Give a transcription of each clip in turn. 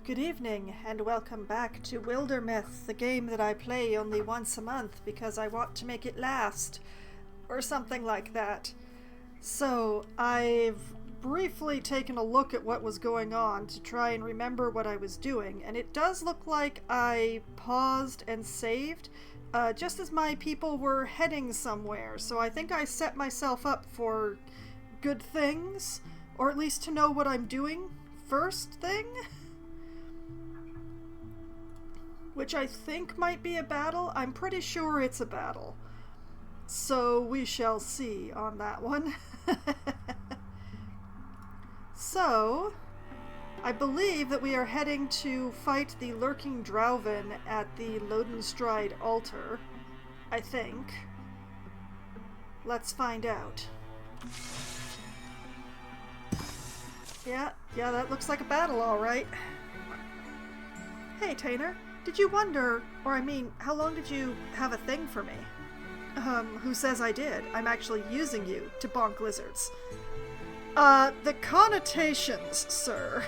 Good evening, and welcome back to Wildermyth, the game that I play only once a month because I want to make it last, or something like that. So, I've briefly taken a look at what was going on to try and remember what I was doing, and it does look like I paused and saved just as my people were heading somewhere, so I think I set myself up for good things, or at least to know what I'm doing first thing. Which I think might be a battle. I'm pretty sure it's a battle. So we shall see on that one. So, I believe that we are heading to fight the lurking Drauven at the Lodenstride altar. I think. Let's find out. Yeah, that looks like a battle, alright. Hey, Tainer. Did you wonder, or I mean, how long did you have a thing for me? Who says I did? I'm actually using you to bonk lizards. The connotations, sir.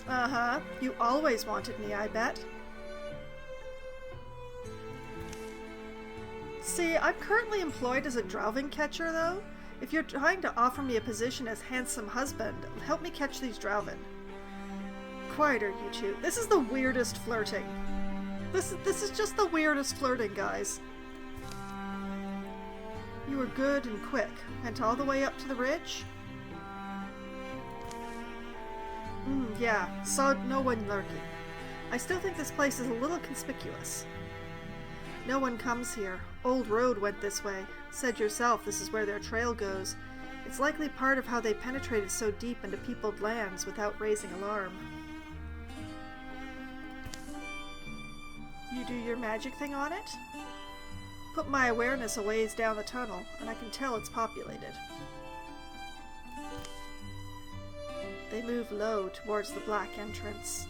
Uh-huh. You always wanted me, I bet. See, I'm currently employed as a Drauven catcher, though. If you're trying to offer me a position as handsome husband, help me catch these Drauven. Quieter, you two. This is the weirdest flirting. This is just the weirdest flirting, guys. You were good and quick. Went all the way up to the ridge? Yeah. Saw no one lurking. I still think this place is a little conspicuous. No one comes here. Old road went this way. Said yourself this is where their trail goes. It's likely part of how they penetrated so deep into peopled lands without raising alarm. You do your magic thing on it? Put my awareness a ways down the tunnel, and I can tell it's populated. They move low towards the black entrance.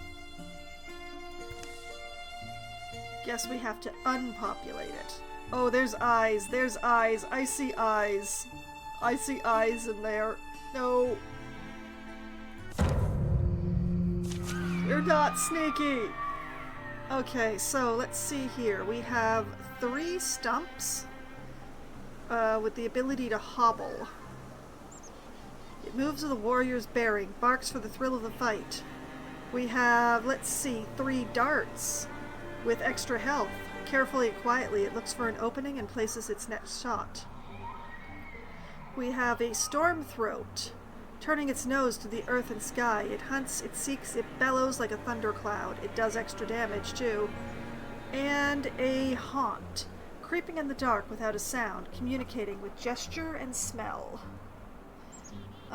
Guess we have to unpopulate it. Oh, there's eyes, there's eyes, I see eyes. I see eyes in there. No. You're not sneaky! Okay, so let's see here. We have 3 stumps with the ability to hobble. It moves with the warrior's bearing, barks for the thrill of the fight. We have, let's see, 3 darts with extra health. Carefully and quietly, it looks for an opening and places its next shot. We have a storm throat. Turning its nose to the earth and sky, it hunts, it seeks, it bellows like a thundercloud. It does extra damage, too. And a haunt. Creeping in the dark without a sound, communicating with gesture and smell.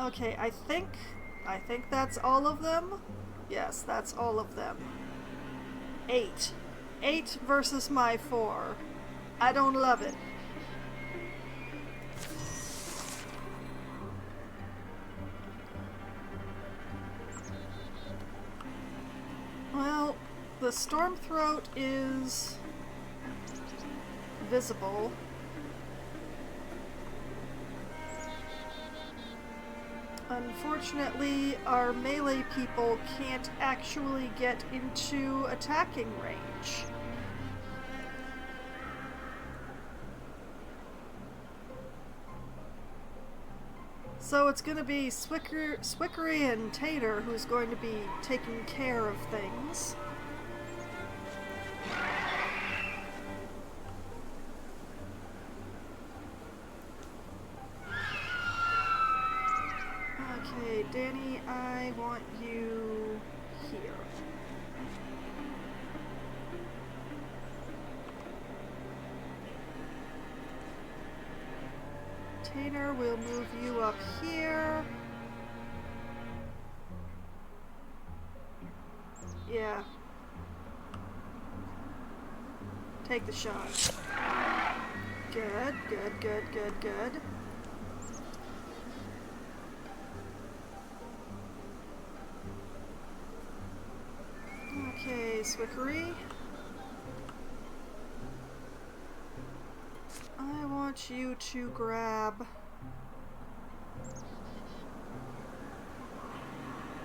Okay, I think that's all of them. Yes, that's all of them. 8. 8 versus my 4. I don't love it. Well, the storm throat is visible. Unfortunately, our melee people can't actually get into attacking range. So it's going to be Swickery and Tater who's going to be taking care of things. Okay, Danny, I want you here. Tater, we'll move you up here. Yeah. Take the shot. Good, good, good, good, good. Okay, Swickery. I want you to grab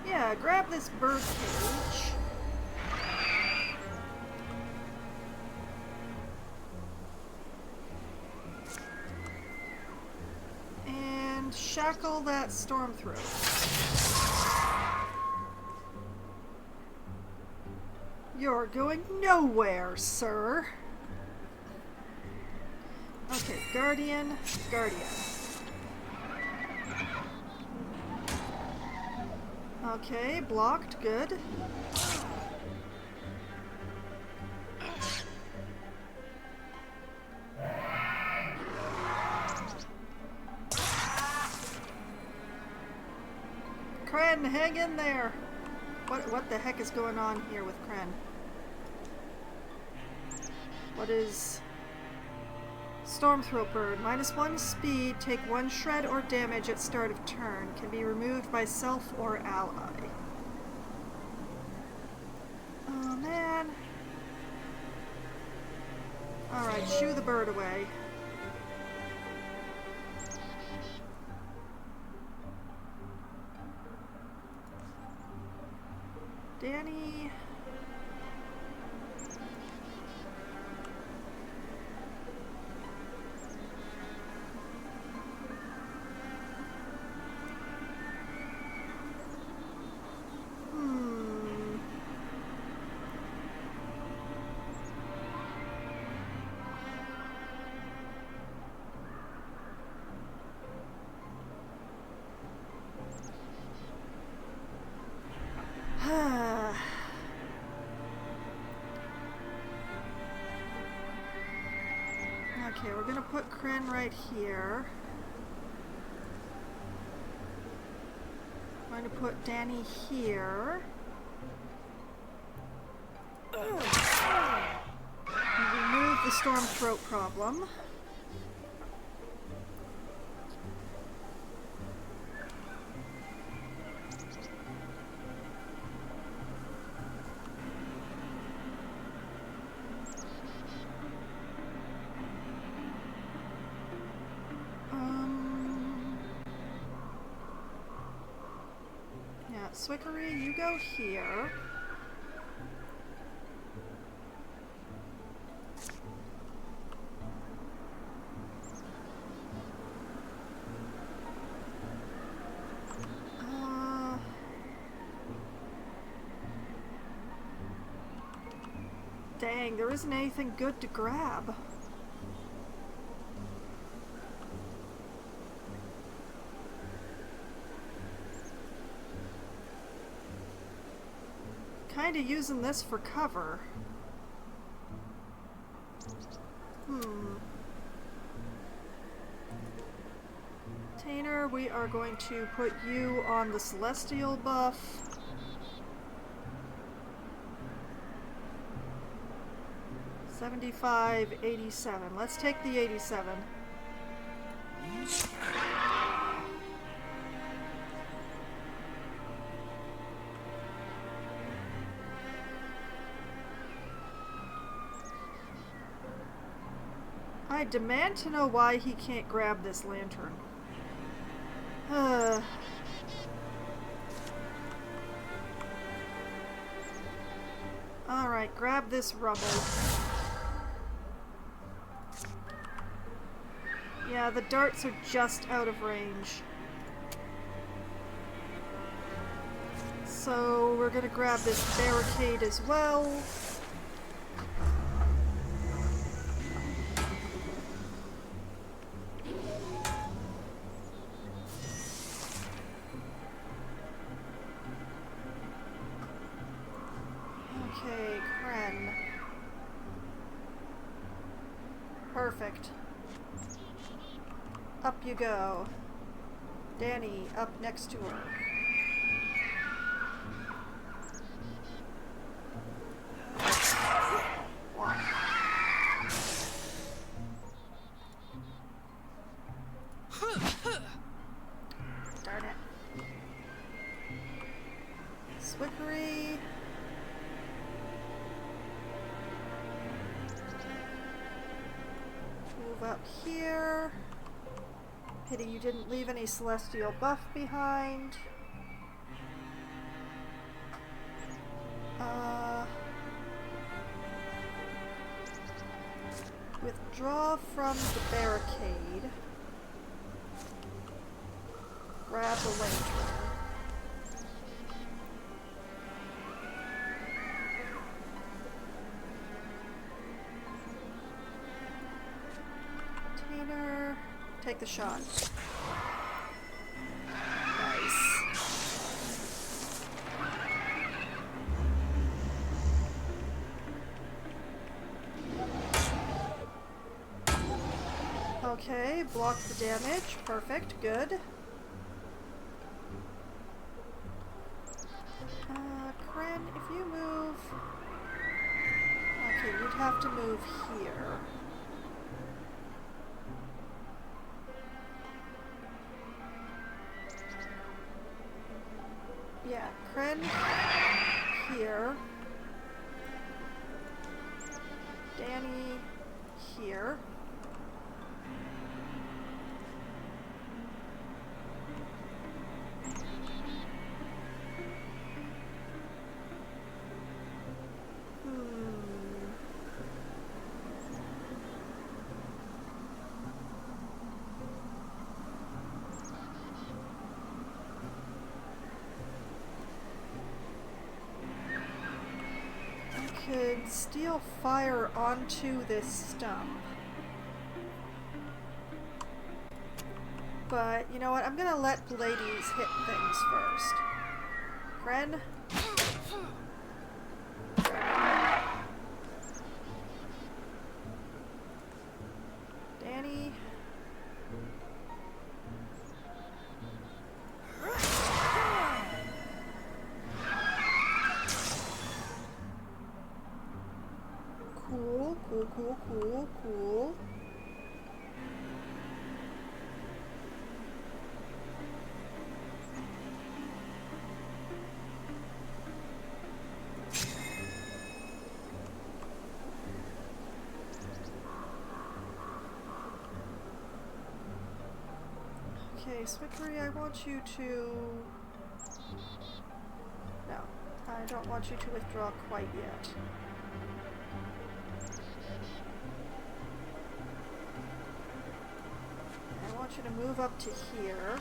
Yeah, grab this bird cage. And shackle that storm throat. You're going nowhere, sir. Okay, Guardian, Guardian. Okay, blocked, good. Kren, hang in there! What the heck is going on here with Kren? What is... Stormthroat Bird. -1 speed, take 1 shred or damage at start of turn. Can be removed by self or ally. Oh man. Alright, shoo the bird away. Danny... Okay, we're gonna put Kren right here. I'm going to put Danny here. And remove the Stormthroat problem. Swickery, you go here. Dang, there isn't anything good to grab. Kinda using this for cover. Tainer, we are going to put you on the Celestial buff. $75, $87. Let's take the 87. I demand to know why he can't grab this lantern. Alright, grab this rubble. Yeah, the darts are just out of range. So we're gonna grab this barricade as well. Okay, Kren. Perfect. Up you go. Danny, up next to her. Darn it. Swickery. Move up here. Pity you didn't leave any Celestial buff behind. Withdraw from the barricade. Grab the lantern. Container. Take the shot. Nice. Okay, block the damage. Perfect, good. Kren, if you move... Okay, you'd have to move here. Yeah, Kren here. Danny here. Could steal fire onto this stump. But, you know what, I'm gonna let the ladies hit things first. Kren? Danny? Cool. Okay, Swickery, I want you to... No, I don't want you to withdraw quite yet. I want you to move up to here.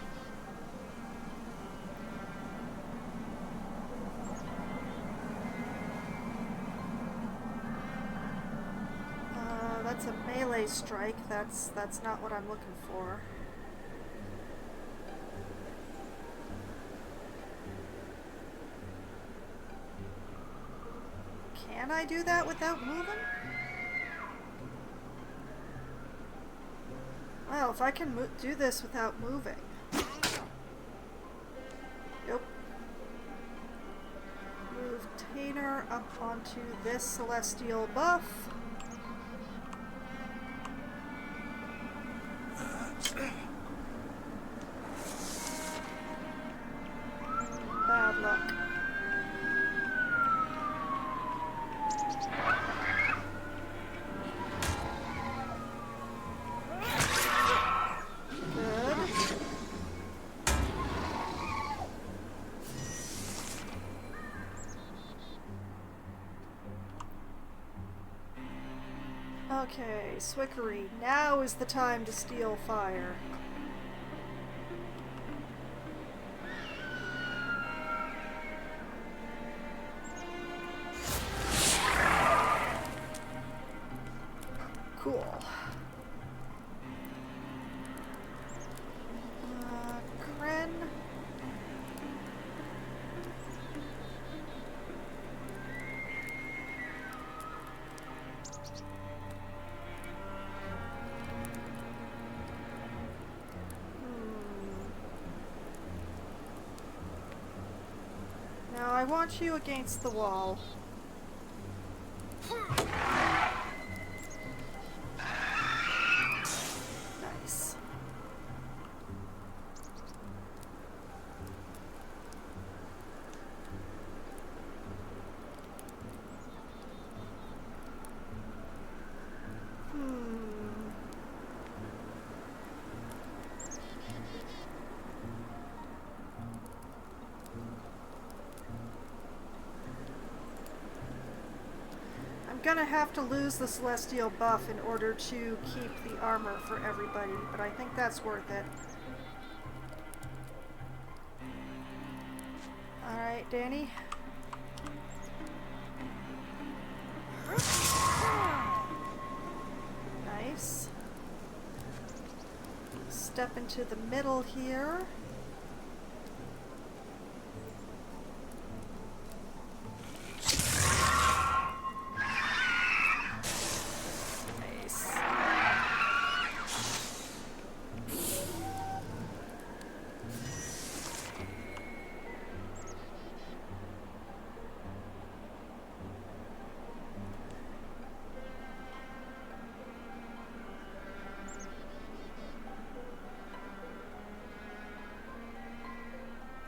That's a melee strike. That's not what I'm looking for. Can I do that without moving? Well, if I can do this without moving. Yep. Move Tainer up onto this celestial buff. Bad luck. Okay, Swickery, now is the time to steal fire. Cool. Kren. Now I want you against the wall. Nice. I'm gonna have to lose the Celestial buff in order to keep the armor for everybody, but I think that's worth it. Alright, Danny. Nice. Step into the middle here. Nice.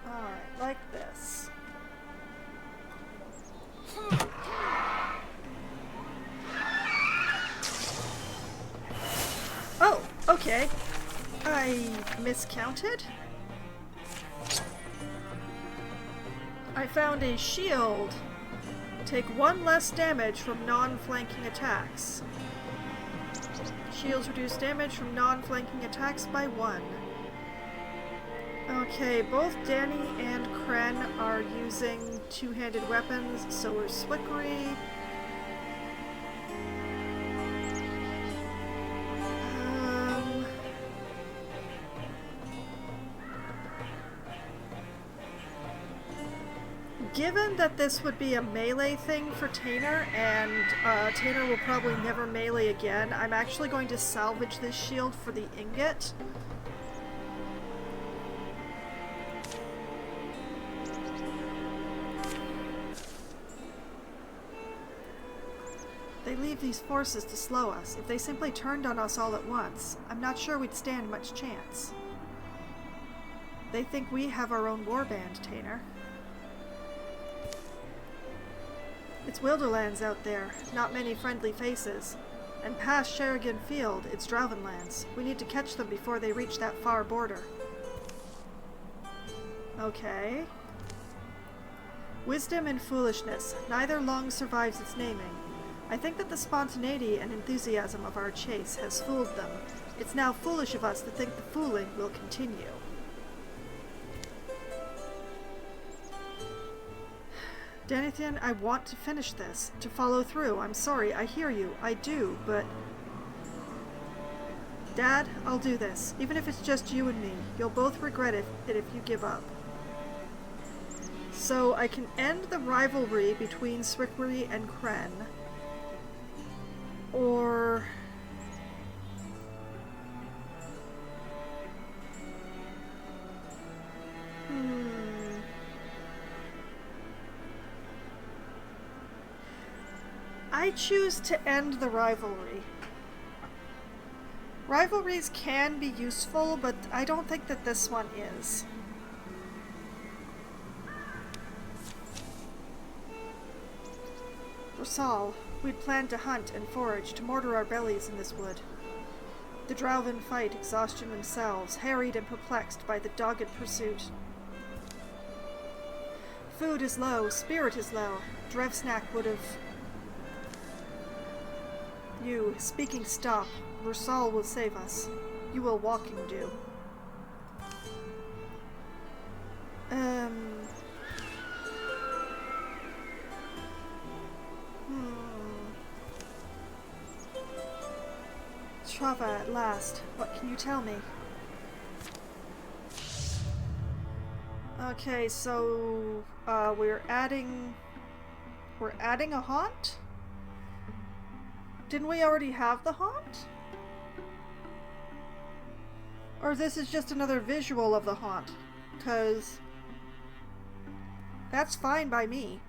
Alright, like this. Oh, okay. I miscounted. I found a shield. Take 1 less damage from non-flanking attacks. Shields reduce damage from non-flanking attacks by 1. Okay, both Danny and Kren are using two-handed weapons, so we're Swickery. Given that this would be a melee thing for Tainer, and Tainer will probably never melee again, I'm actually going to salvage this shield for the ingot. They leave these forces to slow us. If they simply turned on us all at once, I'm not sure we'd stand much chance. They think we have our own warband, Tainer. It's Wilderlands out there, not many friendly faces. And past Sherigan Field, it's Drauvenlands. We need to catch them before they reach that far border. Okay. Wisdom and foolishness. Neither long survives its naming. I think that the spontaneity and enthusiasm of our chase has fooled them. It's now foolish of us to think the fooling will continue. Danithian, I want to finish this, to follow through. I'm sorry, I hear you, I do, but... Dad, I'll do this, even if it's just you and me. You'll both regret it if you give up. So I can end the rivalry between Swickery and Kren. Or... I choose to end the rivalry. Rivalries can be useful, but I don't think that this one is. Rosal, we'd planned to hunt and forage to mortar our bellies in this wood. The Drauven fight exhaustion themselves, harried and perplexed by the dogged pursuit. Food is low, spirit is low. Drevsnak would have... You, speaking stop. Rosal will save us. You will walking do. Trava, at last. What can you tell me? Okay, so we're adding a haunt? Didn't we already have the haunt? Or this is just another visual of the haunt? 'Cause that's fine by me.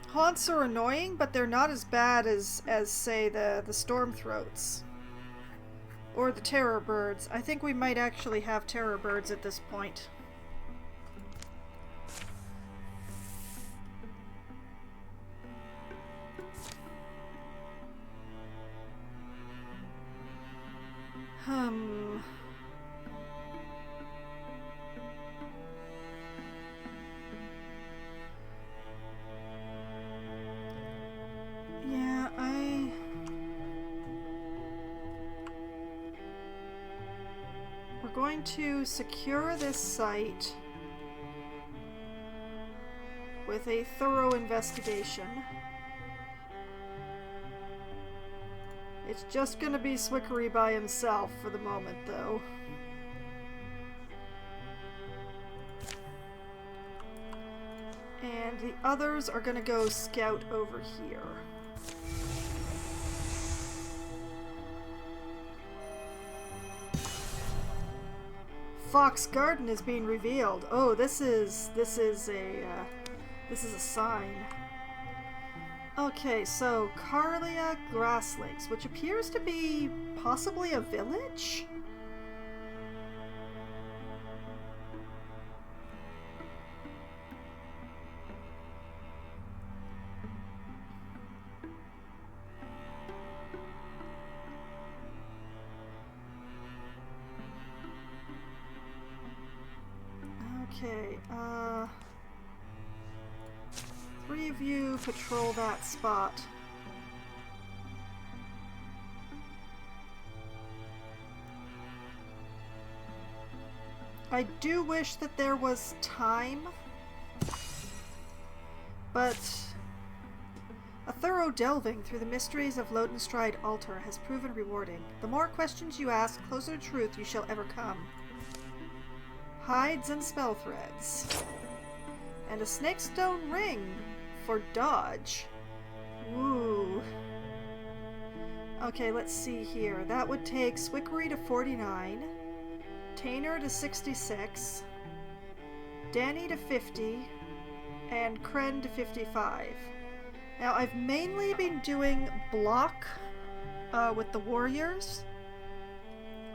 Haunts are annoying, but they're not as bad as say, the storm throats. Or the terror birds. I think we might actually have terror birds at this point. we're going to secure this site with a thorough investigation. It's just gonna be Swickery by himself for the moment, though. And the others are gonna go scout over here. Fox Garden is being revealed. Oh, this is a sign. Okay, so Carlia Grass Lakes, which appears to be possibly a village? Okay, three of you patrol that spot. I do wish that there was time, but a thorough delving through the mysteries of Lodenstride Altar has proven rewarding. The more questions you ask, closer to truth you shall ever come. Hides and spell threads. And a snakestone ring for dodge. Woo. Okay, let's see here. That would take Swickery to 49, Tainer to 66, Danny to 50, and Kren to 55. Now, I've mainly been doing block with the warriors.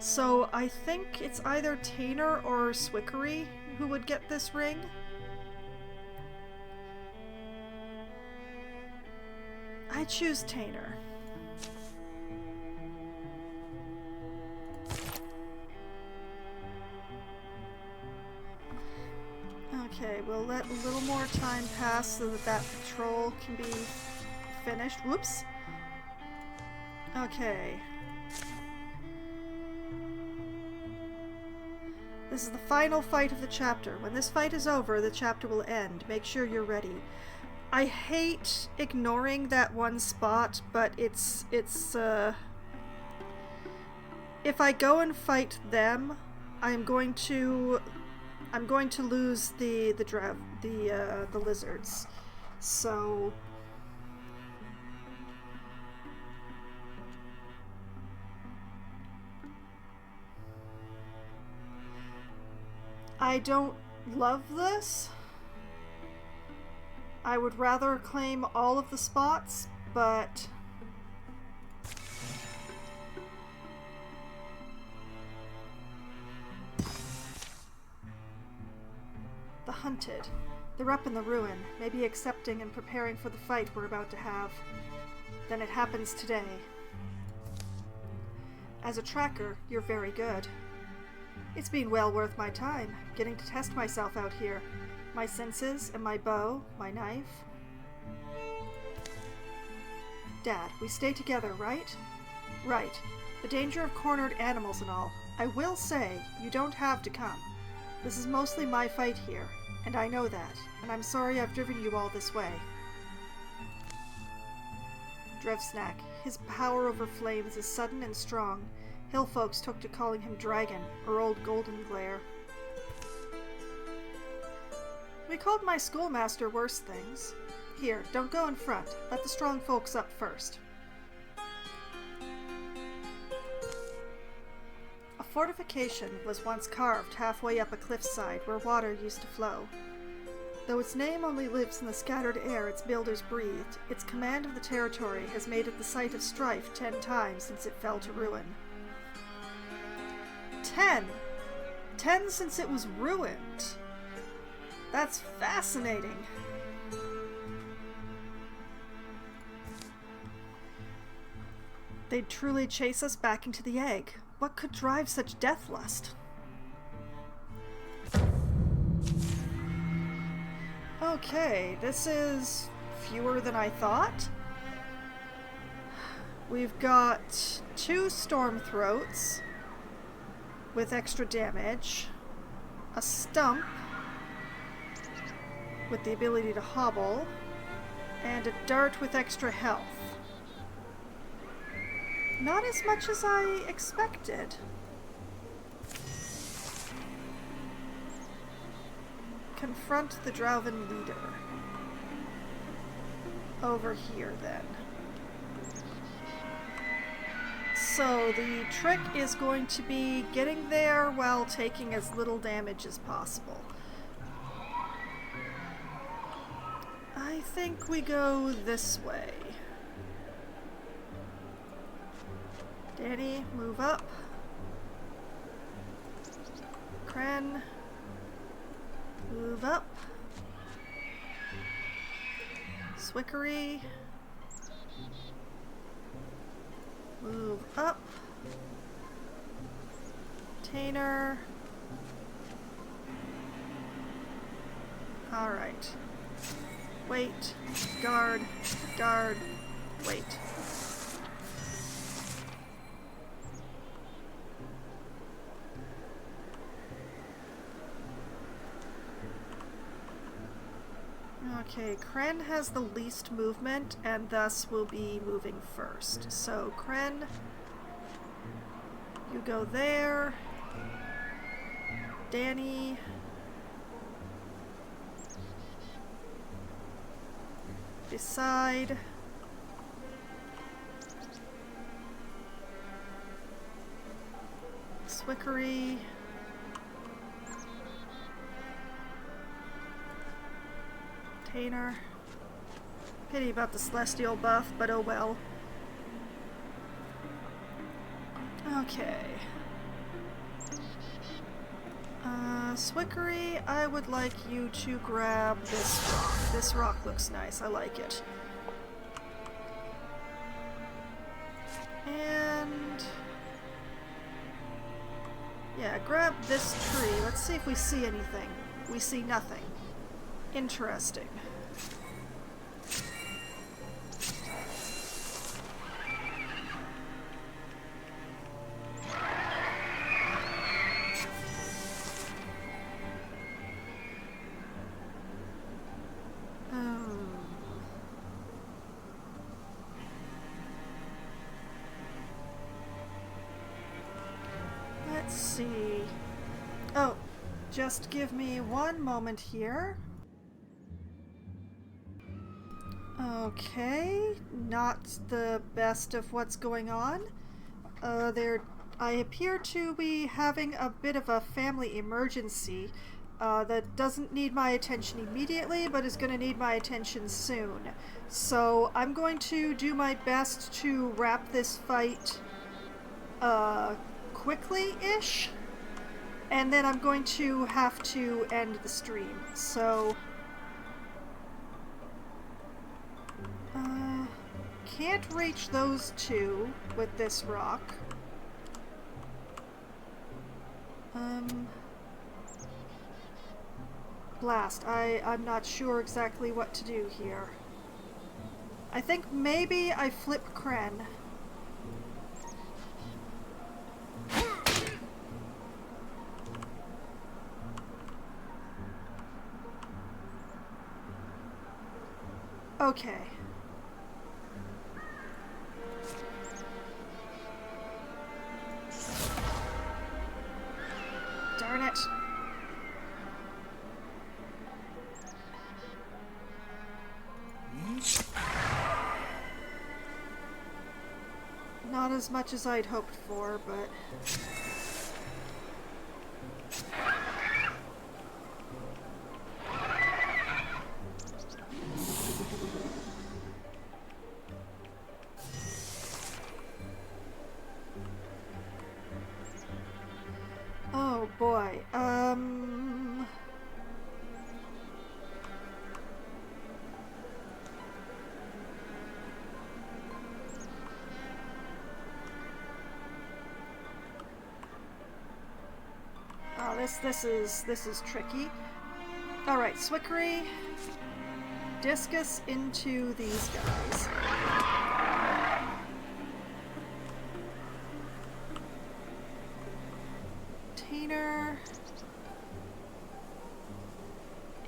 So I think it's either Tainer or Swickery who would get this ring. I choose Tainer. Okay, we'll let a little more time pass so that that patrol can be finished. Whoops. Okay. This is the final fight of the chapter. When this fight is over, the chapter will end. Make sure you're ready. I hate ignoring that one spot, but it's if I go and fight them, I'm going to lose the lizards. So I don't love this. I would rather claim all of the spots, but the hunted. They're up in the ruin, maybe accepting and preparing for the fight we're about to have. Then it happens today. As a tracker, you're very good. It's been well worth my time, getting to test myself out here. My senses and my bow, my knife. Dad, we stay together, right? Right. The danger of cornered animals and all. I will say, you don't have to come. This is mostly my fight here, and I know that, and I'm sorry I've driven you all this way. Drevsnack, his power over flames is sudden and strong. Hill folks took to calling him Dragon, or Old Golden Glare. We called my schoolmaster worse things. Here, don't go in front. Let the strong folks up first. A fortification was once carved halfway up a cliffside where water used to flow. Though its name only lives in the scattered air its builders breathed, its command of the territory has made it the site of strife 10 times since it fell to ruin. 10! 10 since it was ruined! That's fascinating! They'd truly chase us back into the egg. What could drive such deathlust? Okay, this is fewer than I thought. We've got 2 Stormthroats. with extra damage, a stump with the ability to hobble, and a dart with extra health. Not as much as I expected. Confront the Drowven leader. Over here, then. So the trick is going to be getting there while taking as little damage as possible. I think we go this way. Danny, move up. Kren, move up. Swickery, move up. Tainer. Alright. Wait. Guard. Guard. Wait. Okay, Kren has the least movement and thus will be moving first. So, Kren, you go there. Danny. Decide. Swickery. Tainer. Pity about the celestial buff, but oh well. Okay. Swickery, I would like you to grab this rock. This rock looks nice, I like it. And... yeah, grab this tree. Let's see if we see anything. We see nothing. Interesting. Let's see. Oh, just give me one moment here. Okay, not the best of what's going on. I appear to be having a bit of a family emergency that doesn't need my attention immediately, but is going to need my attention soon. So I'm going to do my best to wrap this fight quickly-ish, and then I'm going to have to end the stream. So... can't reach those two with this rock. Blast. I'm not sure exactly what to do here. I think maybe I flip Kren. Okay. Darn it. Not as much as I'd hoped for, but... oh boy, oh, this is tricky. Alright, Swickery, Discus into these guys. Container.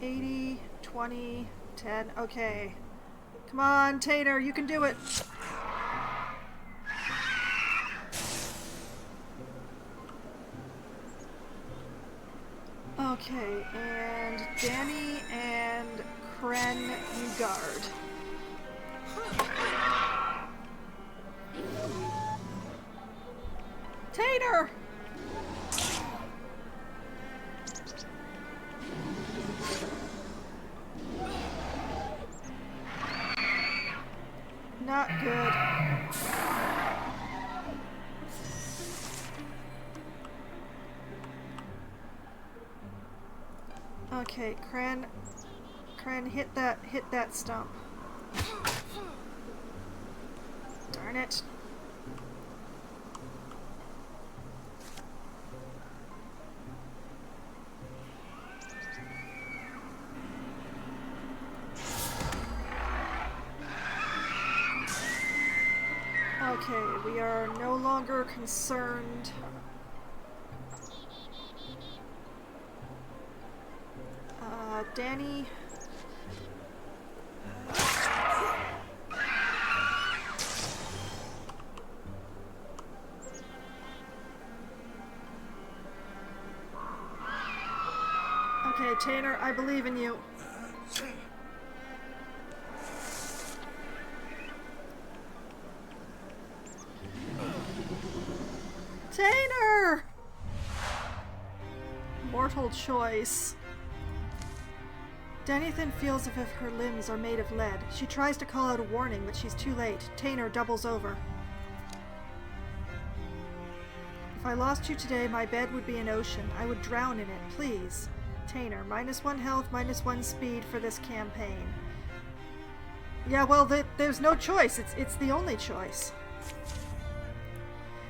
80, 20, 10. Okay. Come on, Tater, you can do it. Okay, and Danny and Kren, you guard. Tater! Not good. Okay, Kren, hit that stump. Darn it. Okay, we are no longer concerned. Danny. Okay, Tanner, I believe in you. Tanner! Mortal choice. Danithan feels as if her limbs are made of lead. She tries to call out a warning, but she's too late. Tanner doubles over. If I lost you today, my bed would be an ocean. I would drown in it. Please. Tanner, -1 health, -1 speed for this campaign. Yeah, well, there's no choice. It's the only choice.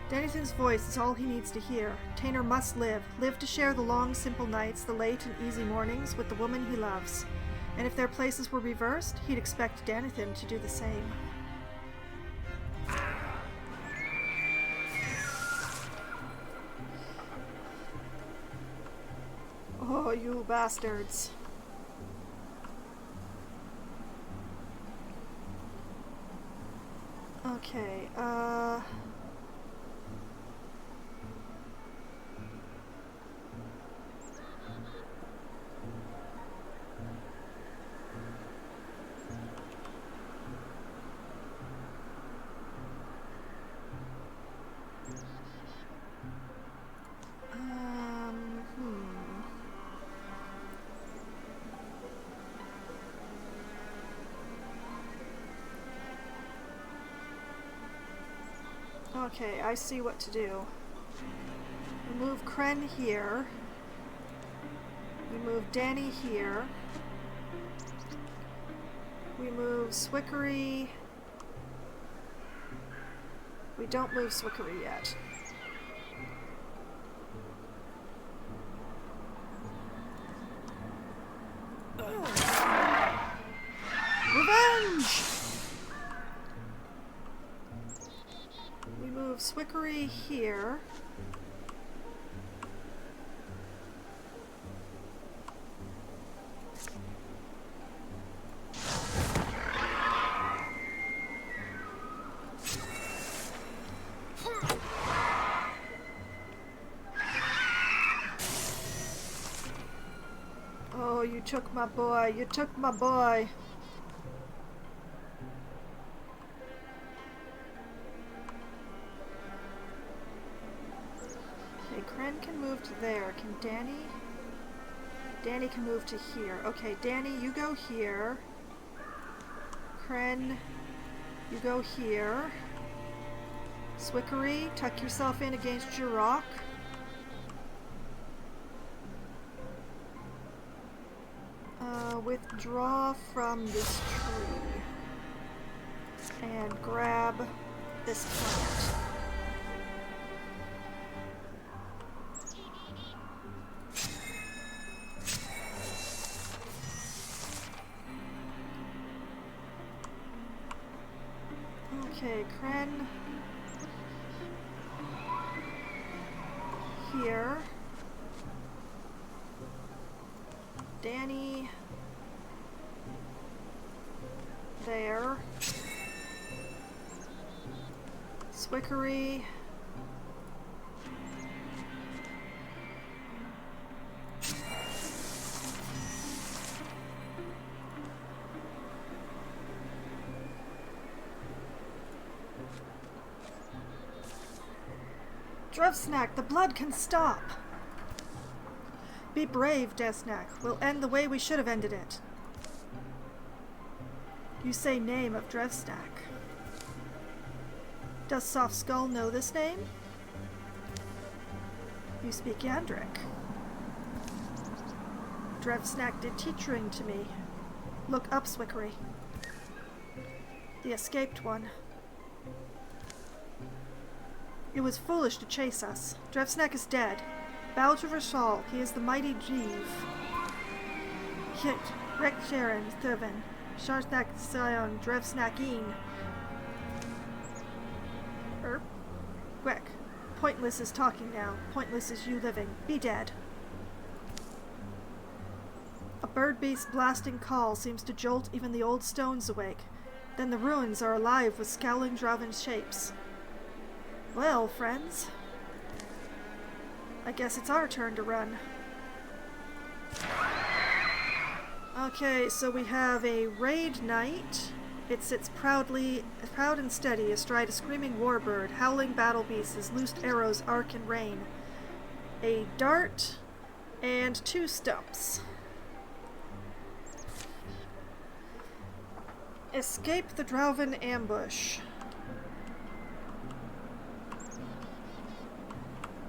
Danithan's voice is all he needs to hear. Tanner must live to share the long, simple nights, the late and easy mornings with the woman he loves. And if their places were reversed, he'd expect Danithan to do the same. Oh, you bastards. Okay, Okay, I see what to do. We move Kren here. We move Danny here. We move Swickery. We don't move Swickery yet. Revenge! We move Swickery here. Oh, you took my boy. You took my boy. Okay, Kren can move to there. Can Danny? Danny can move to here. Okay, Danny, you go here. Kren, you go here. Swickery, tuck yourself in against your rock. Withdraw from this tree and grab this plant. Okay, Kren here. Danny. There. Swickery. Drevsnack, the blood can stop. Be brave, Desnak. We'll end the way we should have ended it. You say name of Drevsnack. Does Soft Skull know this name? You speak Yandrik. Drevsnack did teaching to me. Look up, Swickery. The escaped one. It was foolish to chase us. Drevsnack is dead. Bow to Rashal. He is the mighty Jeev. Hit. Rek Sharon, Thurvan. Sharsnak Sion, Drevsnakin. Gwek. Pointless is talking now. Pointless is you living. Be dead. A bird beast's blasting call seems to jolt even the old stones awake. Then the ruins are alive with scowling Draven shapes. Well, friends. I guess it's our turn to run. Okay, so we have a raid knight. It sits proud and steady astride a screaming warbird, howling battle beasts as loosed arrows arc and rain. A dart and 2 stumps. Escape the Drauven ambush.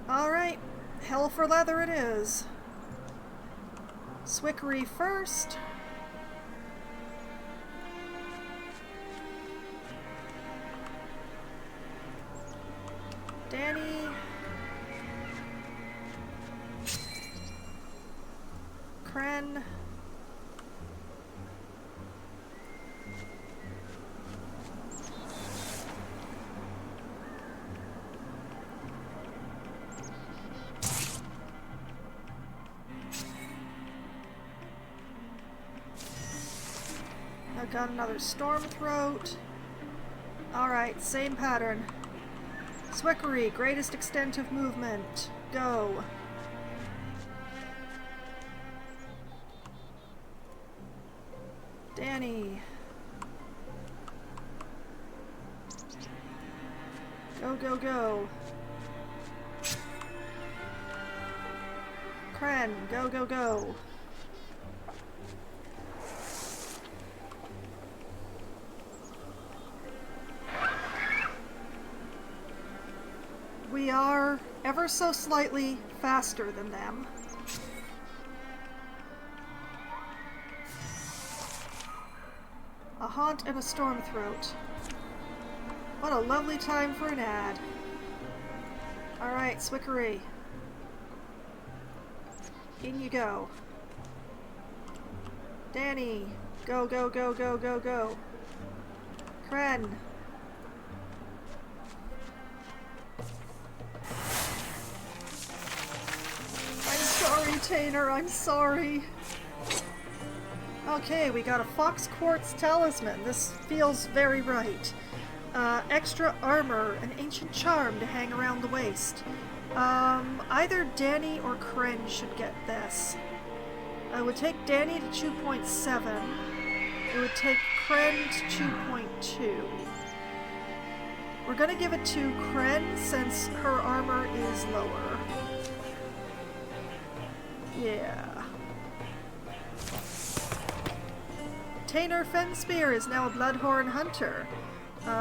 Alright, hell for leather it is. Swickery first. Danny. Kren. I've got another storm throat. Alright, same pattern. Swickery, greatest extent of movement. Go. Danny. Go, go, go. Kren, go, go, go. We are ever so slightly faster than them. A haunt and a storm throat. What a lovely time for an ad. Alright, Swickery. In you go. Danny. Go, go, go, go, go, go. Kren. Tainer, I'm sorry. Okay, we got a Fox Quartz Talisman. This feels very right. Extra armor, an ancient charm to hang around the waist. Either Danny or Kren should get this. I would take Danny to 2.7. It would take Kren to 2.2. We're gonna give it to Kren since her armor is lower. Yeah. Tainer Fenspear is now a Bloodhorn Hunter,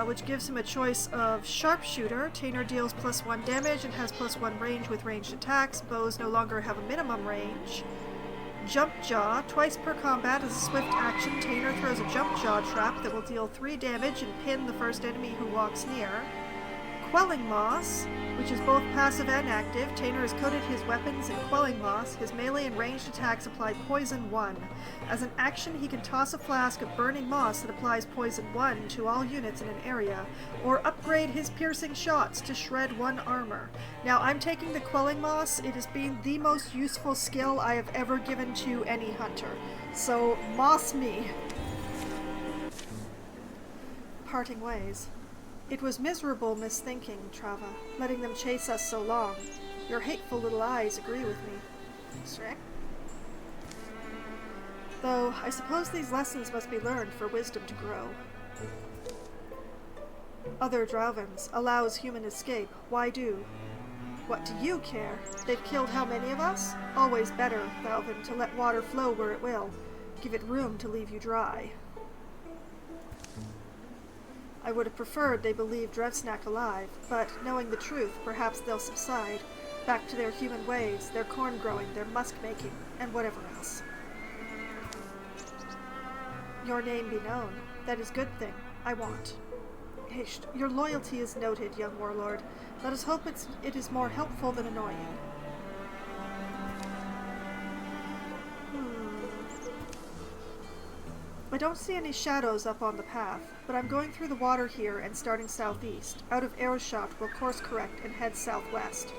which gives him a choice of Sharpshooter. Tainer deals +1 damage and has +1 range with ranged attacks. Bows no longer have a minimum range. Jump Jaw. Twice per combat as a swift action, Tainer throws a Jump Jaw trap that will deal 3 damage and pin the first enemy who walks near. Quelling Moss, which is both passive and active. Tainer has coated his weapons in Quelling Moss. His melee and ranged attacks apply Poison 1. As an action, he can toss a flask of burning moss that applies Poison 1 to all units in an area, or upgrade his piercing shots to shred 1 armor. Now, I'm taking the Quelling Moss. It has been the most useful skill I have ever given to any hunter. So, moss me. Parting ways. It was miserable misthinking, Trava, letting them chase us so long. Your hateful little eyes agree with me. Shrek? Though, I suppose these lessons must be learned for wisdom to grow. Other Drauvens allows human escape. Why do? What do you care? They've killed how many of us? Always better, Thalvin, to let water flow where it will. Give it room to leave you dry. I would have preferred they believed Drevsnack alive, but knowing the truth, perhaps they'll subside, back to their human ways, their corn growing, their musk making, and whatever else. Your name be known. That is good thing. I want. Hisht, your loyalty is noted, young warlord. Let us hope it is more helpful than annoying. I don't see any shadows up on the path, but I'm going through the water here and starting southeast. Out of arrowshot, we'll course correct and head southwest.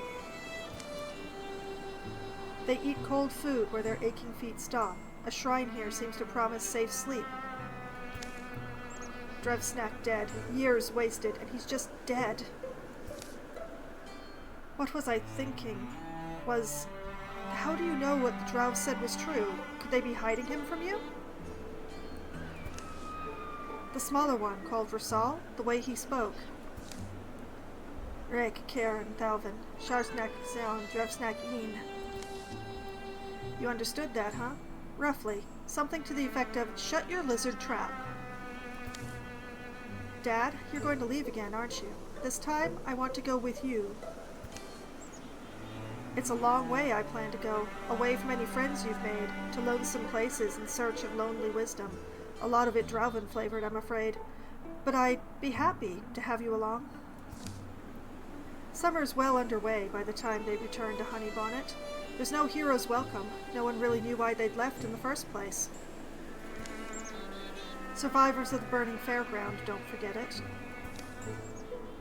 They eat cold food where their aching feet stop. A shrine here seems to promise safe sleep. Drevsnack dead. Years wasted, and he's just dead. What was I thinking? How do you know what the Drow said was true? Could they be hiding him from you? The smaller one, called Rasal, the way he spoke. Rek, Karen, Thalvin, Sharsnak, Zeon, Drevsnack, Een. You understood that, huh? Roughly. Something to the effect of, shut your lizard trap. Dad, you're going to leave again, aren't you? This time, I want to go with you. It's a long way I plan to go, away from any friends you've made, to lonesome places in search of lonely wisdom. A lot of it Drauven flavored, I'm afraid. But I'd be happy to have you along. Summer's well underway by the time they return to Honeybonnet. There's no hero's welcome. No one really knew why they'd left in the first place. Survivors of the burning fairground, don't forget it.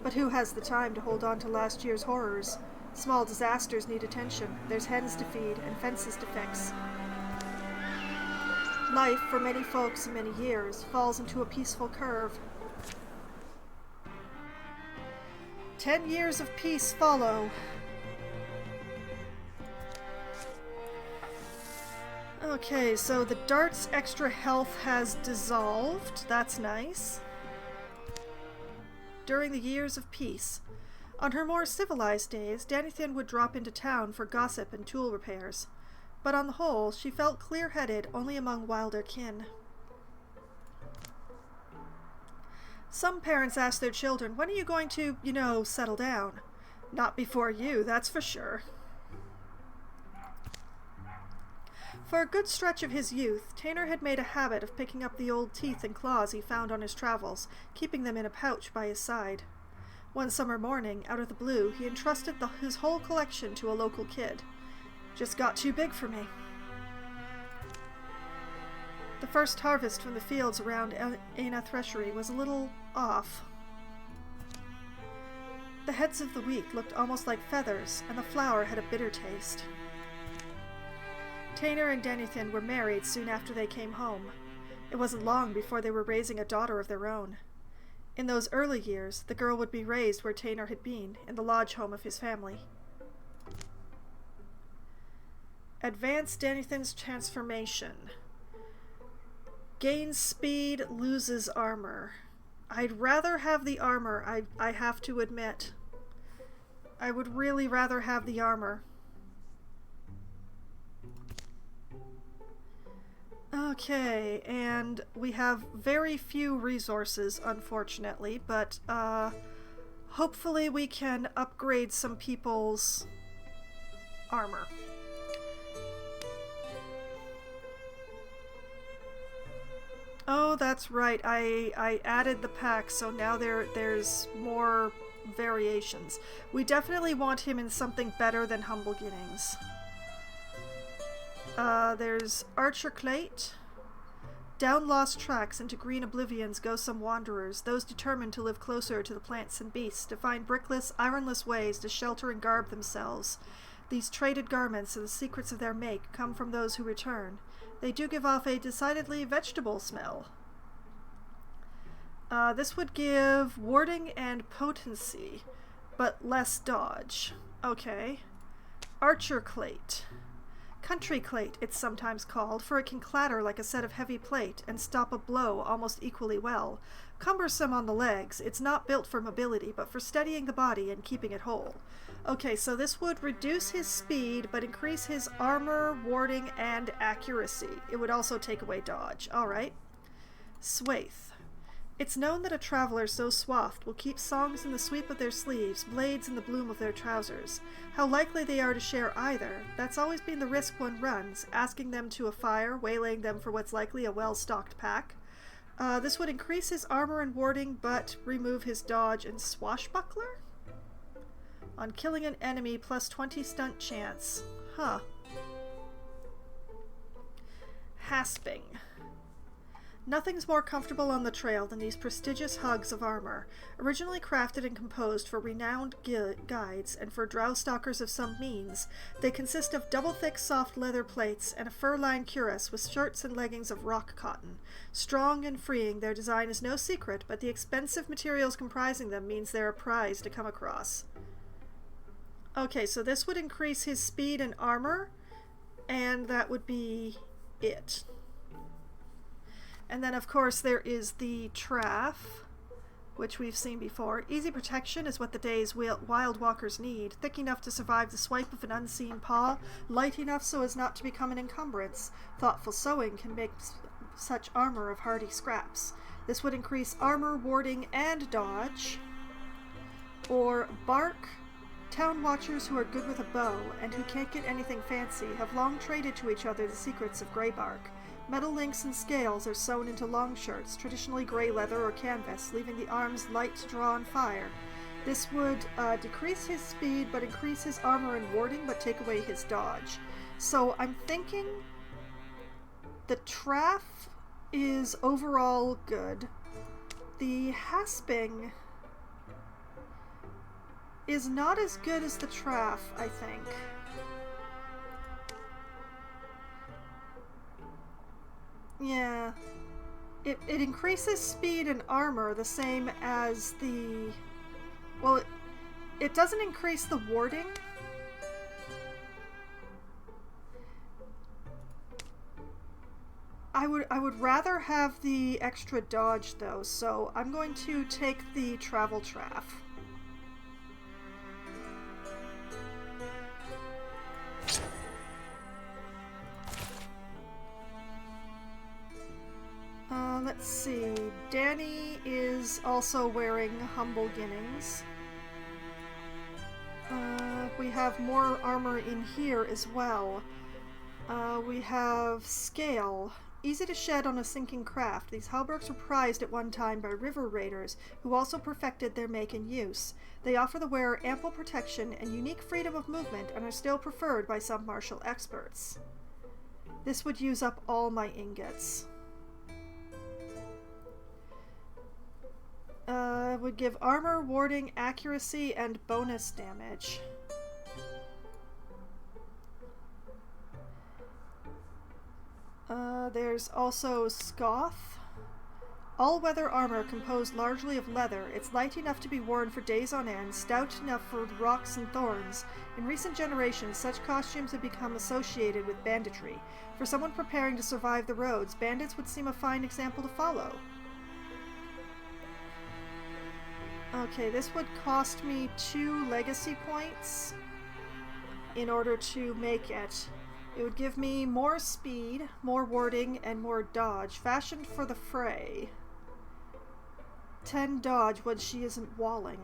But who has the time to hold on to last year's horrors? Small disasters need attention. There's hens to feed and fences to fix. Life, for many folks in many years, falls into a peaceful curve. 10 years of peace follow. Okay, so the Dart's extra health has dissolved. That's nice. During the years of peace. On her more civilized days, Danithin would drop into town for gossip and tool repairs. But on the whole, she felt clear-headed only among wilder kin. Some parents ask their children, when are you going to, settle down? Not before you, that's for sure. For a good stretch of his youth, Tainer had made a habit of picking up the old teeth and claws he found on his travels, keeping them in a pouch by his side. One summer morning, out of the blue, he entrusted his whole collection to a local kid. Just got too big for me. The first harvest from the fields around Aina Threshery was a little off. The heads of the wheat looked almost like feathers, and the flour had a bitter taste. Tainer and Danithin were married soon after they came home. It wasn't long before they were raising a daughter of their own. In those early years, the girl would be raised where Tainer had been, in the lodge home of his family. Advance Danithin's transformation. Gains speed, loses armor. I'd rather have the armor, I have to admit. I would really rather have the armor. Okay, and we have very few resources, unfortunately, but hopefully we can upgrade some people's armor. Oh, that's right. I added the pack, so now there's more variations. We definitely want him in something better than Humble Beginnings. There's Archer Clate. Down lost tracks into green oblivions go some wanderers, those determined to live closer to the plants and beasts, to find brickless, ironless ways to shelter and garb themselves. These traded garments and the secrets of their make come from those who return. They do give off a decidedly vegetable smell. This would give warding and potency, but less dodge. Okay. Archer Clate. Country Clate, it's sometimes called, for it can clatter like a set of heavy plate and stop a blow almost equally well. Cumbersome on the legs, it's not built for mobility, but for steadying the body and keeping it whole. Okay, so this would reduce his speed, but increase his armor, warding, and accuracy. It would also take away dodge. Alright. Swathe. It's known that a traveler so swathed will keep songs in the sweep of their sleeves, blades in the bloom of their trousers. How likely they are to share either, that's always been the risk one runs, asking them to a fire, waylaying them for what's likely a well-stocked pack. This would increase his armor and warding, but remove his dodge and swashbuckler? On killing an enemy, plus 20 stunt chance. Huh. Hasping. Nothing's more comfortable on the trail than these prestigious hugs of armor. Originally crafted and composed for renowned guides and for drow stalkers of some means, they consist of double-thick soft leather plates and a fur-lined cuirass with shirts and leggings of rock cotton. Strong and freeing, their design is no secret, but the expensive materials comprising them means they're a prize to come across. Okay, so this would increase his speed and armor, and that would be it. And then, of course, there is the Traff, which we've seen before. Easy protection is what the day's wild walkers need. Thick enough to survive the swipe of an unseen paw. Light enough so as not to become an encumbrance. Thoughtful sewing can make such armor of hardy scraps. This would increase armor, warding, and dodge. Or Bark. Town watchers who are good with a bow and who can't get anything fancy have long traded to each other the secrets of Greybark. Metal links and scales are sewn into long shirts, traditionally gray leather or canvas, leaving the arms light to draw on fire. This would decrease his speed, but increase his armor and warding, but take away his dodge. So I'm thinking the Traff is overall good. The Hasping is not as good as the Traff, I think. Yeah. It increases speed and armor the same as the... Well, it doesn't increase the warding. I would rather have the extra dodge though, so I'm going to take the Travel Traff. Let's see. Danny is also wearing Humble Beginnings. We have more armor in here as well. We have Scale. Easy to shed on a sinking craft, these hauberks were prized at one time by river raiders, who also perfected their make and use. They offer the wearer ample protection and unique freedom of movement and are still preferred by some martial experts. This would use up all my ingots. Would give armor, warding, accuracy, and bonus damage. There's also Scoth. All-weather armor composed largely of leather. It's light enough to be worn for days on end, stout enough for rocks and thorns. In recent generations, such costumes have become associated with banditry. For someone preparing to survive the roads, bandits would seem a fine example to follow. Okay, this would cost me 2 legacy points in order to make it. It would give me more speed, more warding, and more dodge. Fashioned for the fray. 10 dodge when she isn't walling.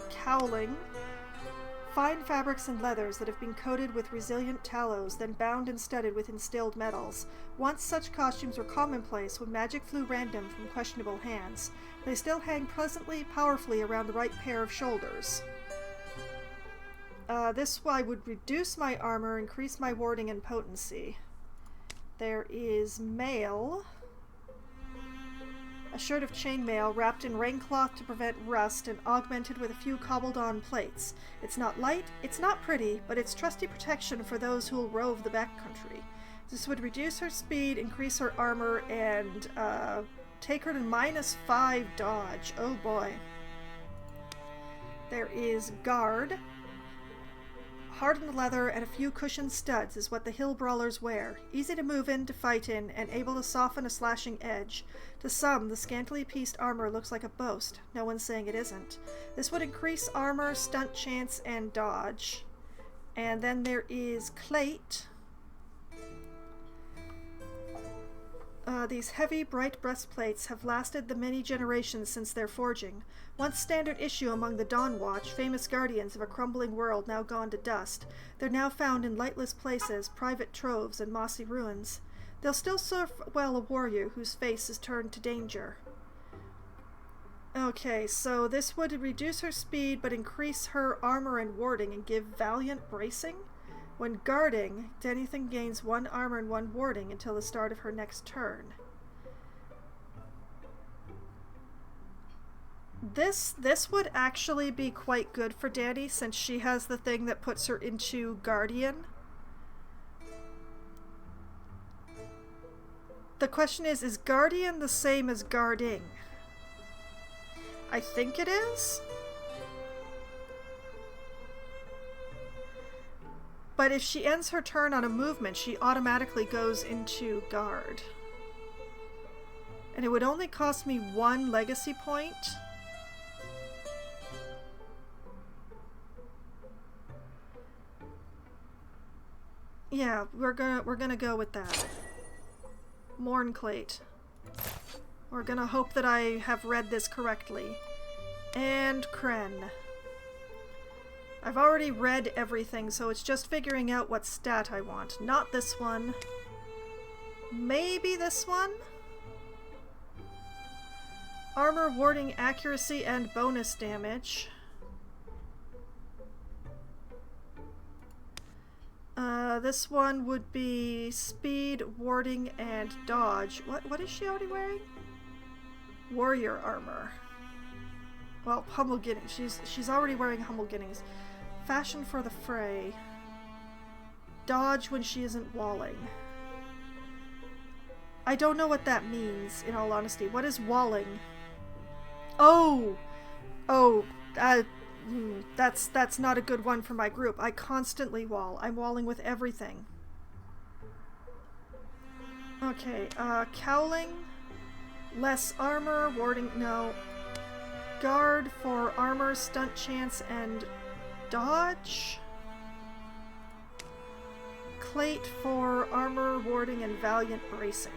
Cowling. Fine fabrics and leathers that have been coated with resilient tallows, then bound and studded with instilled metals. Once such costumes were commonplace when magic flew random from questionable hands. They still hang pleasantly, powerfully around the right pair of shoulders. This would reduce my armor, increase my warding and potency. There is mail. A shirt of chainmail wrapped in raincloth to prevent rust and augmented with a few cobbled-on plates. It's not light, it's not pretty, but it's trusty protection for those who'll rove the backcountry. This would reduce her speed, increase her armor, and take her to -5 dodge. Oh boy. There is guard. Hardened leather and a few cushioned studs is what the hill brawlers wear. Easy to move in, to fight in, and able to soften a slashing edge. To some, the scantily pieced armor looks like a boast. No one's saying it isn't. This would increase armor, stunt chance, and dodge. And then there is Clate. These heavy, bright breastplates have lasted the many generations since their forging. Once standard issue among the Dawn Watch, famous guardians of a crumbling world now gone to dust, they're now found in lightless places, private troves, and mossy ruins. They'll still serve well a warrior whose face is turned to danger. Okay, so this would reduce her speed but increase her armor and warding and give valiant bracing. When guarding, anything gains 1 armor and 1 warding until the start of her next turn. This would actually be quite good for Danny since she has the thing that puts her into Guardian. The question is Guardian the same as guarding? I think it is. But if she ends her turn on a movement, she automatically goes into guard. And it would only cost me 1 legacy point. Yeah, we're gonna go with that. Mornclate. We're gonna hope that I have read this correctly. And Kren. I've already read everything, so it's just figuring out what stat I want. Not this one. Maybe this one? Armor, warding, accuracy, and bonus damage. This one would be speed, warding, and dodge. What is she already wearing? Warrior armor. Well, humble giddings. She's already wearing humble giddings. Fashion for the fray. Dodge when she isn't walling. I don't know what that means, in all honesty. What is walling? Oh! Oh, that's not a good one for my group. I constantly wall. I'm walling with everything. Okay, cowling. Less armor, warding, no. Guard for armor, stunt chance, and dodge. Clate for armor, warding, and valiant bracing.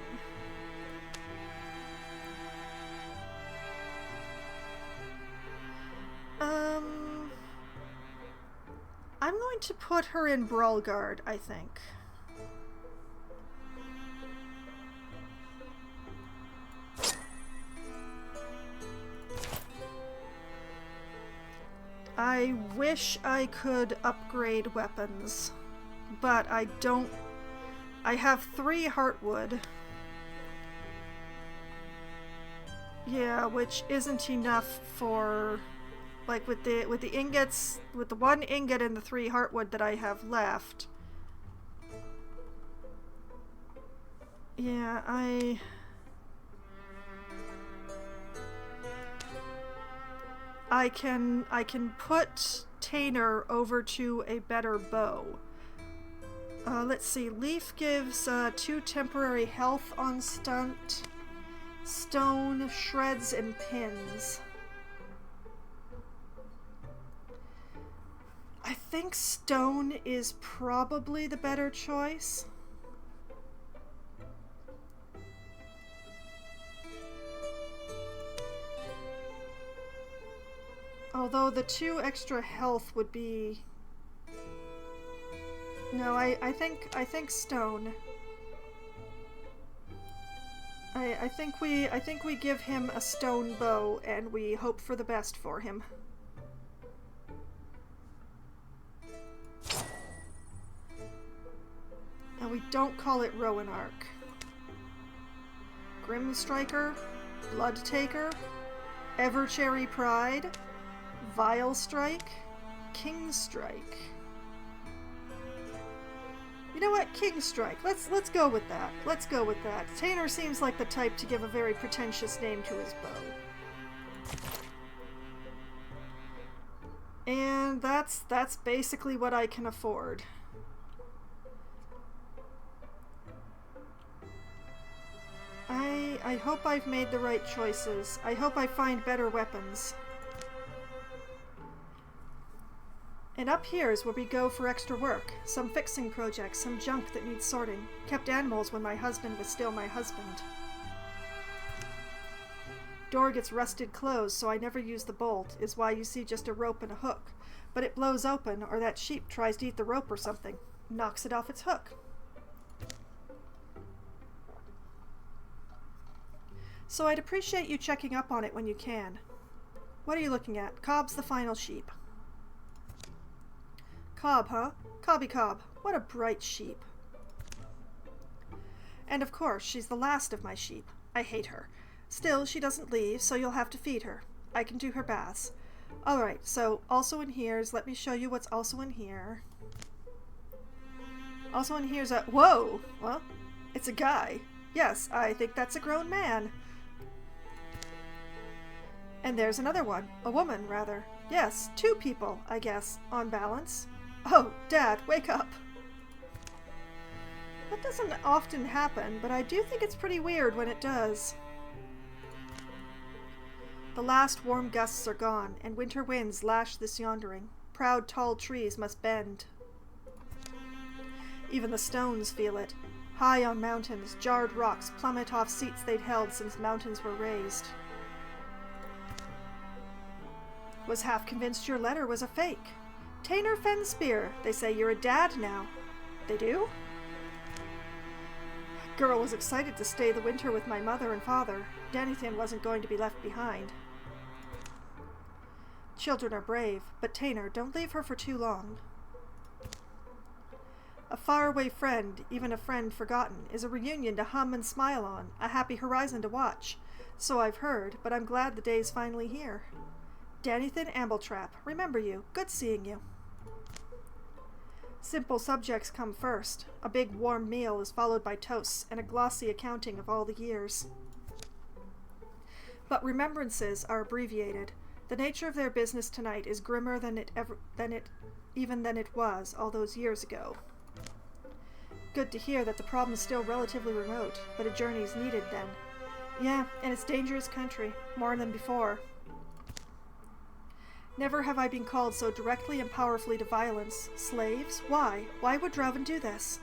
I'm going to put her in Brawl Guard, I think. I wish I could upgrade weapons, but I don't. I have 3 Heartwood. Yeah, which isn't enough for, like, with the ingots, with the 1 ingot and the 3 Heartwood that I have left. Yeah, I can put Tainer over to a better bow. Let's see. Leaf gives 2 temporary health on stunt. Stone, shreds, and pins. I think stone is probably the better choice. Although the 2 extra health would be No, I think stone. I think we give him a stone bow and we hope for the best for him. And we don't call it Rowan Arc. Grim Striker, Blood Taker, Evercherry Pride, Vile Strike, King Strike. You know what? King Strike. Let's go with that. Let's go with that. Tainer seems like the type to give a very pretentious name to his bow. And that's basically what I can afford. I hope I've made the right choices. I hope I find better weapons. And up here is where we go for extra work. Some fixing projects, some junk that needs sorting. Kept animals when my husband was still my husband. Door gets rusted closed, so I never use the bolt, is why you see just a rope and a hook. But it blows open, or that sheep tries to eat the rope or something. Knocks it off its hook. So I'd appreciate you checking up on it when you can. What are you looking at? Cobb's the final sheep. Cobb, huh? Cobby Cobb. What a bright sheep. And of course, she's the last of my sheep. I hate her. Still, she doesn't leave, so you'll have to feed her. I can do her baths. Alright, so also in here is, let me show you what's also in here. Also in here is a, whoa! Well, it's a guy. Yes, I think that's a grown man. And there's another one. A woman, rather. Yes, two people, I guess, on balance. Oh, Dad, wake up! That doesn't often happen, but I do think it's pretty weird when it does. The last warm gusts are gone, and winter winds lash this yondering. Proud tall trees must bend. Even the stones feel it. High on mountains, jarred rocks plummet off seats they'd held since mountains were raised. Was half convinced your letter was a fake. Tainer Fenspear, they say you're a dad now. They do? Girl was excited to stay the winter with my mother and father. Dannythan wasn't going to be left behind. Children are brave, but Tainer, don't leave her for too long. A faraway friend, even a friend forgotten, is a reunion to hum and smile on, a happy horizon to watch. So I've heard, but I'm glad the day's finally here. Dannythan Ambletrap, remember you. Good seeing you. Simple subjects come first. A big warm meal is followed by toasts and a glossy accounting of all the years. But remembrances are abbreviated. The nature of their business tonight is grimmer than it was all those years ago. Good to hear that the problem's still relatively remote, but a journey's needed then. Yeah, and it's dangerous country, more than before. Never have I been called so directly and powerfully to violence. Slaves? Why? Why would Drauven do this?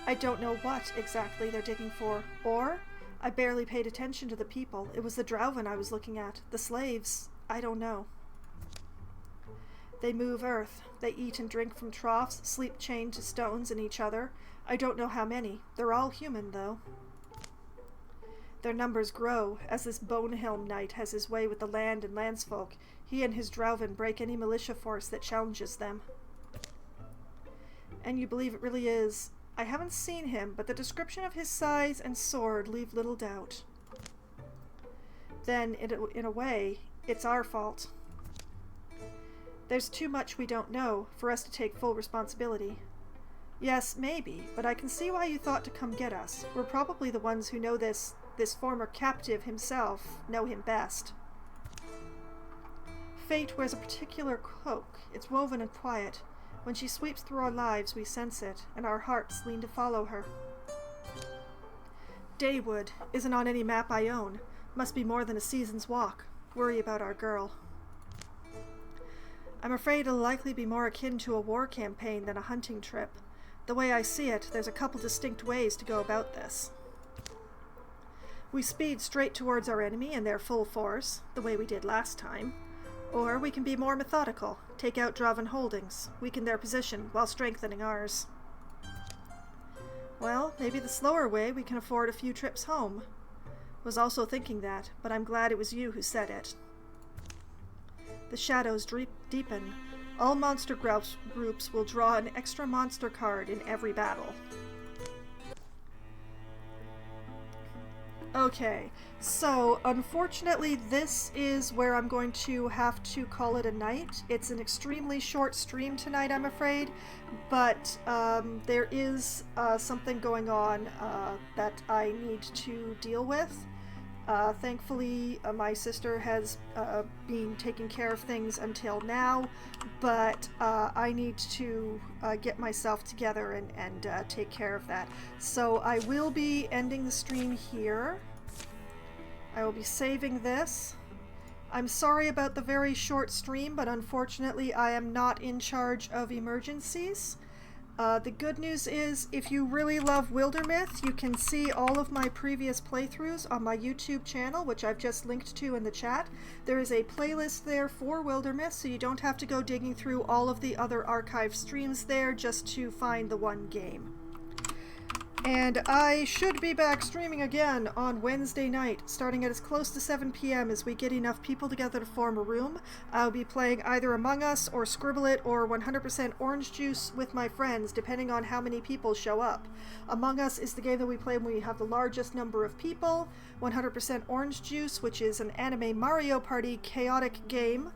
I don't know what exactly they're digging for. Or, I barely paid attention to the people. It was the Drauven I was looking at. The slaves, I don't know. They move earth. They eat and drink from troughs, sleep chained to stones and each other. I don't know how many. They're all human, though. Their numbers grow, as this Bonehelm knight has his way with the land and landsfolk. He and his Drauven break any militia force that challenges them. And you believe it really is. I haven't seen him, but the description of his size and sword leave little doubt. Then, in a way, it's our fault. There's too much we don't know for us to take full responsibility. Yes, maybe, but I can see why you thought to come get us. We're probably the ones who know this former captive himself, know him best. Fate wears a particular cloak. It's woven and quiet. When she sweeps through our lives, we sense it, and our hearts lean to follow her. Daywood isn't on any map I own. Must be more than a season's walk. Worry about our girl. I'm afraid it'll likely be more akin to a war campaign than a hunting trip. The way I see it, there's a couple distinct ways to go about this. We speed straight towards our enemy in their full force, the way we did last time. Or we can be more methodical, take out Draven Holdings, weaken their position while strengthening ours. Well, maybe the slower way we can afford a few trips home. Was also thinking that, but I'm glad it was you who said it. The shadows deepen. All monster groups will draw an extra monster card in every battle. Okay, so unfortunately this is where I'm going to have to call it a night. It's an extremely short stream tonight, I'm afraid, but there is something going on that I need to deal with. Thankfully, my sister has been taking care of things until now, but I need to get myself together and take care of that. So I will be ending the stream here. I will be saving this. I'm sorry about the very short stream, but unfortunately I am not in charge of emergencies. The good news is, if you really love Wildermyth, you can see all of my previous playthroughs on my YouTube channel, which I've just linked to in the chat. There is a playlist there for Wildermyth, so you don't have to go digging through all of the other archived streams there just to find the one game. And I should be back streaming again on Wednesday night, starting at as close to 7 p.m. as we get enough people together to form a room. I'll be playing either Among Us or Scribble It or 100% Orange Juice with my friends, depending on how many people show up. Among Us is the game that we play when we have the largest number of people. 100% Orange Juice, which is an anime Mario Party chaotic game,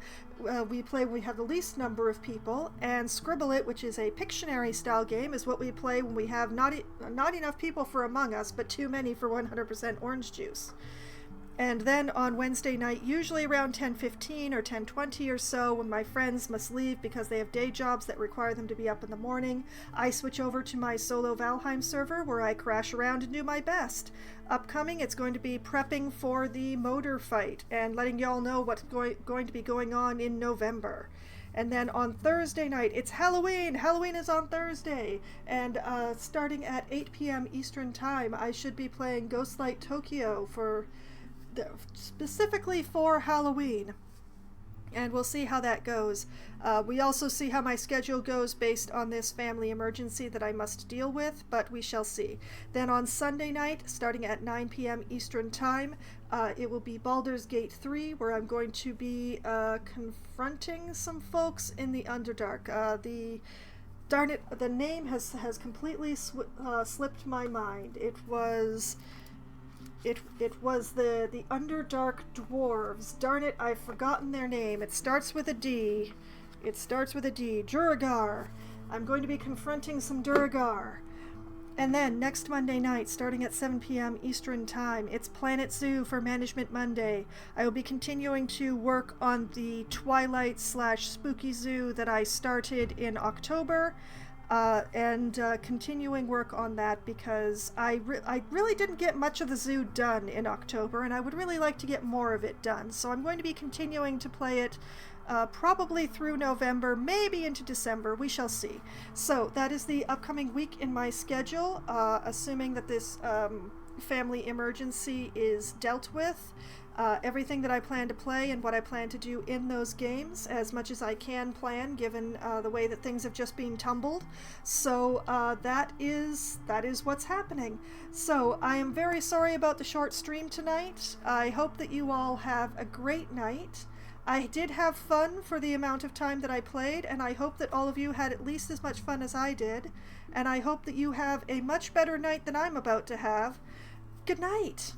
we play when we have the least number of people, and Scribble It, which is a Pictionary style game, is what we play when we have not enough people for Among Us, but too many for 100% Orange Juice. And then on Wednesday night, usually around 10:15 or 10:20 or so, when my friends must leave because they have day jobs that require them to be up in the morning, I switch over to my solo Valheim server where I crash around and do my best. Upcoming, it's going to be prepping for the motor fight and letting y'all know what's going to be going on in November. And then on Thursday night, it's Halloween! Halloween is on Thursday! And starting at 8 p.m. Eastern Time, I should be playing Ghostlight Tokyo specifically for Halloween. And we'll see how that goes. We also see how my schedule goes based on this family emergency that I must deal with, but we shall see. Then on Sunday night, starting at 9 p.m. Eastern Time, it will be Baldur's Gate 3, where I'm going to be confronting some folks in the Underdark. Darn it, the name has completely slipped my mind. It was the Underdark Dwarves. Darn it, I've forgotten their name. It starts with a D. Duragar. I'm going to be confronting some Duragar. And then, next Monday night, starting at 7 p.m. Eastern Time, it's Planet Zoo for Management Monday. I will be continuing to work on the Twilight/Spooky Zoo that I started in October. And continuing work on that because I really didn't get much of the zoo done in October, and I would really like to get more of it done. So I'm going to be continuing to play it probably through November, maybe into December. We shall see. So that is the upcoming week in my schedule, assuming that this family emergency is dealt with. Everything that I plan to play and what I plan to do in those games, as much as I can plan, given the way that things have just been tumbled. So that is what's happening. So I am very sorry about the short stream tonight. I hope that you all have a great night. I did have fun for the amount of time that I played, and I hope that all of you had at least as much fun as I did. And I hope that you have a much better night than I'm about to have. Good night!